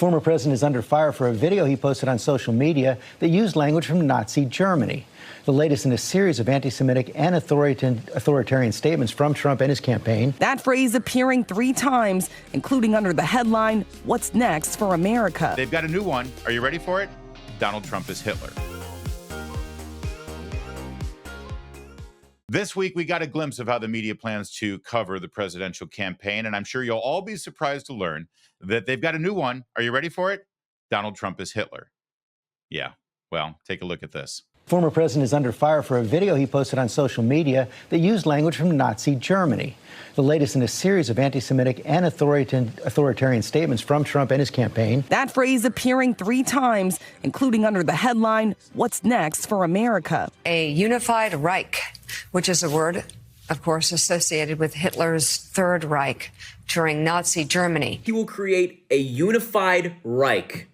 Former president is under fire for a video he posted on social media that used language from Nazi Germany. The latest in a series of anti-Semitic and authoritarian statements from Trump and his campaign. That phrase appearing 3 times, including under the headline, "What's next for America?" They've got a new one. Are you ready for it? Donald Trump is Hitler. This week, we got a glimpse of how the media plans to cover the presidential campaign, and I'm sure you'll all be surprised to learn that they've got a new one. Are you ready for it? Donald Trump is Hitler. Yeah, well, take a look at this. Former president is under fire for a video he posted on social media that used language from Nazi Germany. The latest in a series of anti-Semitic and authoritarian statements from Trump and his campaign. That phrase appearing 3 times, including under the headline, "What's next for America?" A unified Reich, which is a word, of course, associated with Hitler's Third Reich during Nazi Germany. He will create a unified Reich,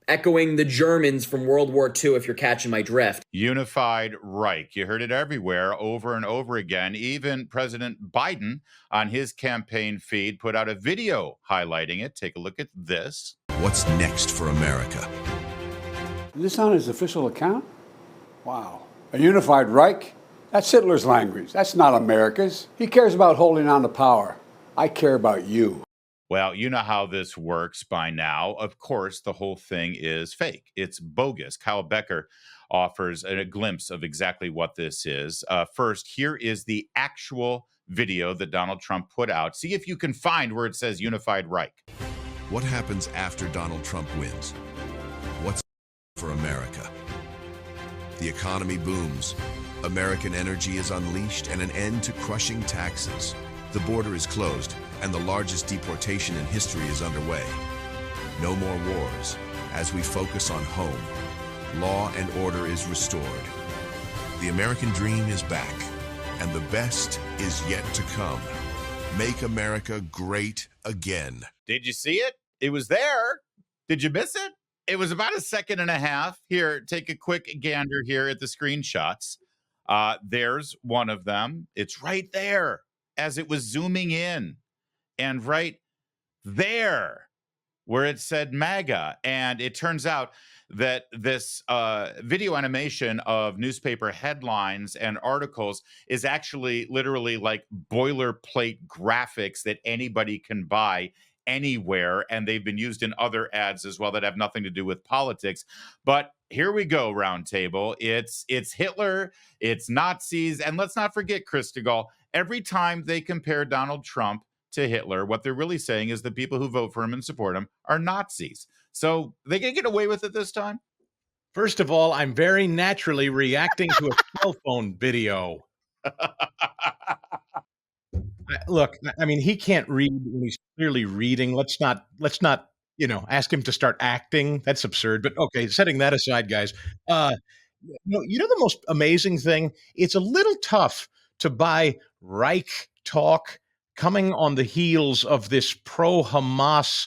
echoing the Germans from World War II, if you're catching my drift. Unified Reich. You heard it everywhere, over and over again. Even President Biden on his campaign feed put out a video highlighting it. Take a look at this. What's next for America? Is this on his official account? Wow. A unified Reich? That's Hitler's language. That's not America's. He cares about holding on to power. I care about you. Well, you know how this works by now. Of course, the whole thing is fake. It's bogus. Kyle Becker offers a glimpse of exactly what this is. First, here is the actual video that Donald Trump put out. See if you can find where it says Unified Reich. What happens after Donald Trump wins? What's for America? The economy booms. American energy is unleashed and an end to crushing taxes. The border is closed and the largest deportation in history is underway. No more wars as we focus on home. Law and order is restored. The American dream is back and the best is yet to come. Make America great again. Did you see it? It was there. Did you miss it? It was about 1.5 seconds. Here, take a quick gander here at the screenshots. There's one of them. It's right there as it was zooming in. And right there where it said MAGA. And it turns out that this video animation of newspaper headlines and articles is actually literally like boilerplate graphics that anybody can buy anywhere. And they've been used in other ads as well that have nothing to do with politics. But here we go, roundtable. It's Hitler, it's Nazis. And let's not forget, Chris DeGaulle, every time they compare Donald Trump to Hitler, what they're really saying is the people who vote for him and support him are Nazis. So they can get away with it this time? First of all, I'm very naturally reacting to a cell phone video. Look, I mean, he can't read when he's clearly reading. Let's not, ask him to start acting. That's absurd. But okay, setting that aside, guys. The most amazing thing? It's a little tough to buy Reich talk coming on the heels of this pro-Hamas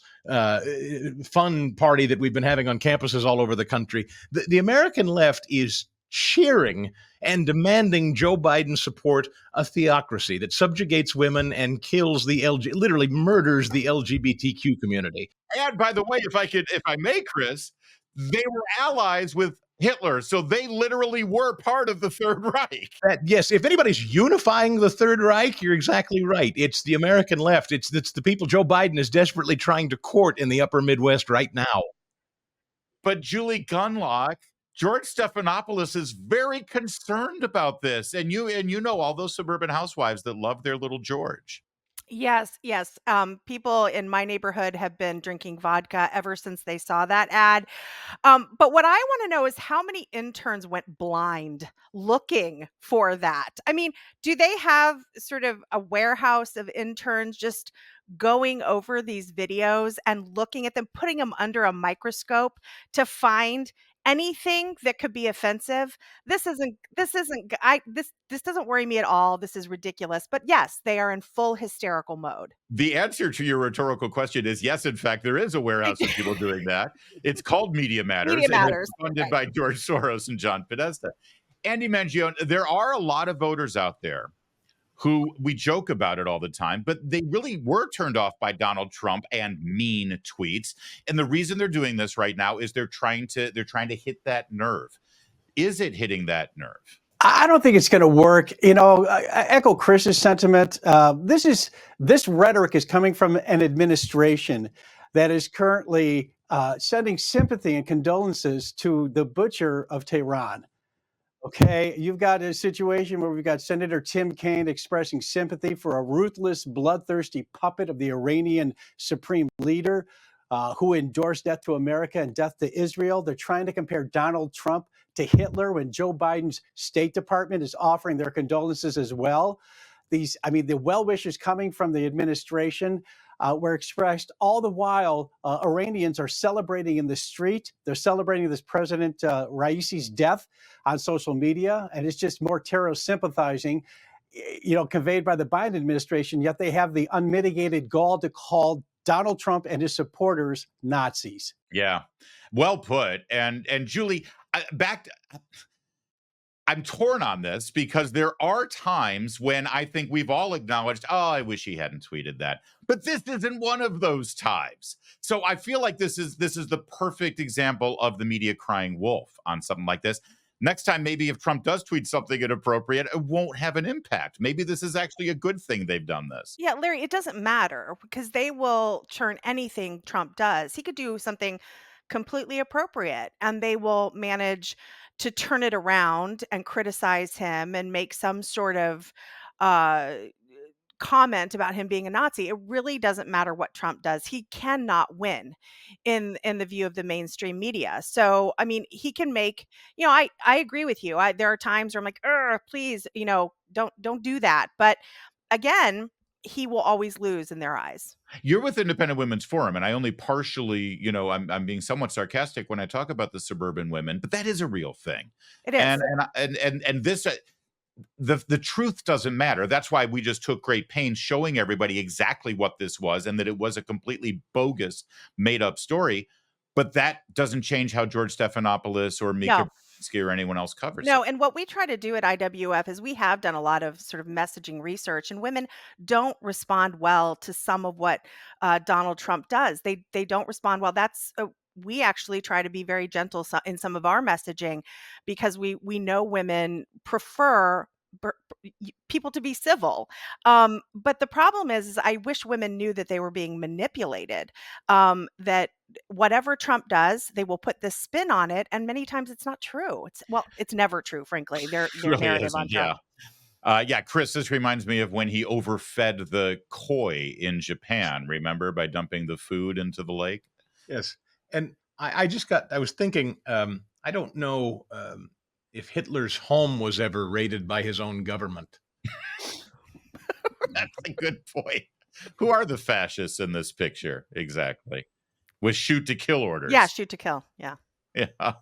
fun party that we've been having on campuses all over the country. The American left is cheering and demanding Joe Biden support a theocracy that subjugates women and kills literally murders the LGBTQ community. And by the way, if I may, Chris, they were allies with Hitler, so they literally were part of the Third Reich. Yes, if anybody's unifying the Third Reich, you're exactly right. It's the American left. It's the people Joe Biden is desperately trying to court in the upper Midwest right now. But Julie Gunlock, George Stephanopoulos is very concerned about this. And you know all those suburban housewives that love their little George. Yes, yes. People in my neighborhood have been drinking vodka ever since they saw that ad. But what I want to know is how many interns went blind looking for that? I mean, do they have sort of a warehouse of interns just going over these videos and looking at them, putting them under a microscope to find anything that could be offensive? This doesn't worry me at all. This is ridiculous. But yes, they are in full hysterical mode. The answer to your rhetorical question is yes, in fact, there is a warehouse of people doing that. It's called Media Matters. Media Matters. And it's funded by George Soros and John Podesta. Andy Mangione, there are a lot of voters out there who we joke about it all the time, but they really were turned off by Donald Trump and mean tweets. And the reason they're doing this right now is they're trying to hit that nerve. Is it hitting that nerve? I don't think it's going to work. I echo Chris's sentiment. This rhetoric is coming from an administration that is currently sending sympathy and condolences to the butcher of Tehran. Okay, you've got a situation where we've got Senator Tim Kaine expressing sympathy for a ruthless, bloodthirsty puppet of the Iranian supreme leader who endorsed death to America and death to Israel. They're trying to compare Donald Trump to Hitler when Joe Biden's State Department is offering their condolences as well. The well wishes coming from the administration were expressed all the while Iranians are celebrating in the street. They're celebrating this President Raisi's death on social media, and it's just more terror sympathizing, conveyed by the Biden administration, yet they have the unmitigated gall to call Donald Trump and his supporters Nazis. Yeah, well put. And Julie, I'm torn on this because there are times when I think we've all acknowledged, oh, I wish he hadn't tweeted that. But this isn't one of those times. So I feel like this is the perfect example of the media crying wolf on something like this. Next time, maybe if Trump does tweet something inappropriate, it won't have an impact. Maybe this is actually a good thing they've done this. Yeah, Larry, it doesn't matter because they will churn anything Trump does. He could do something completely appropriate and they will manage to turn it around and criticize him and make some sort of uh, comment about him being a Nazi. It really doesn't matter what Trump does. He cannot win in the view of the mainstream media. So, I mean, he can make, I agree with you. There are times where I'm like, please, don't do that. But again, he will always lose in their eyes. You're with Independent Women's Forum, and I only partially, I'm being somewhat sarcastic when I talk about the suburban women, but that is a real thing. It is. And this, the truth doesn't matter. That's why we just took great pains showing everybody exactly what this was and that it was a completely bogus, made up story. But that doesn't change how George Stephanopoulos or Mika Brzezinski or anyone else covers No, it. and what we try to do at IWF is we have done a lot of sort of messaging research, and women don't respond well to some of what Donald Trump does. They don't respond well. We actually try to be very gentle in some of our messaging because we know women prefer people to be civil. But the problem is I wish women knew that they were being manipulated, that whatever Trump does, they will put this spin on it. And many times it's not true. It's never true, frankly, their Really narrative on isn't, Trump. yeah. Chris, this reminds me of when he overfed the koi in Japan, remember, by dumping the food into the lake? Yes. And I was thinking, I don't know if Hitler's home was ever raided by his own government. That's a good point. Who are the fascists in this picture? Exactly. With shoot to kill orders. Yeah, shoot to kill. Yeah. Yeah.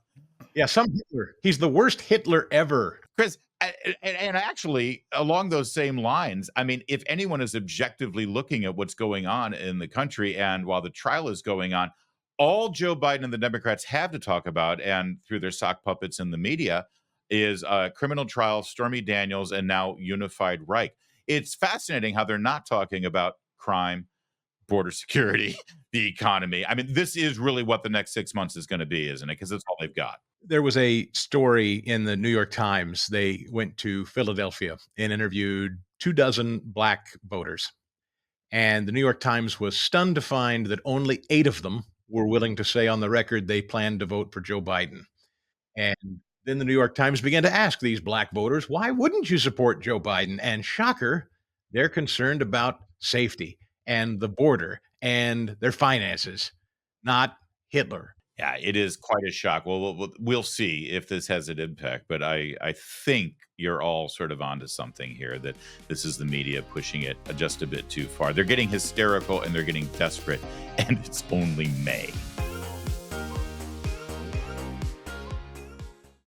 Yeah, some Hitler. He's the worst Hitler ever. Chris, and actually, along those same lines, I mean, if anyone is objectively looking at what's going on in the country, and while the trial is going on, all Joe Biden and the Democrats have to talk about, and through their sock puppets in the media, is criminal trial, Stormy Daniels, and now unified Reich. It's fascinating how they're not talking about crime, border security, the economy. I mean, this is really what the next 6 months is going to be, isn't it? Because it's all they've got. There was a story in the New York Times. They went to Philadelphia and interviewed 24 black voters. And the New York Times was stunned to find that only 8 of them were willing to say on the record they planned to vote for Joe Biden. And then the New York Times began to ask these black voters, why wouldn't you support Joe Biden? And shocker, they're concerned about safety and the border and their finances, not Hitler. Yeah, it is quite a shock. Well, we'll see if this has an impact, but I think you're all sort of onto something here, that this is the media pushing it just a bit too far. They're getting hysterical and they're getting desperate, and it's only May.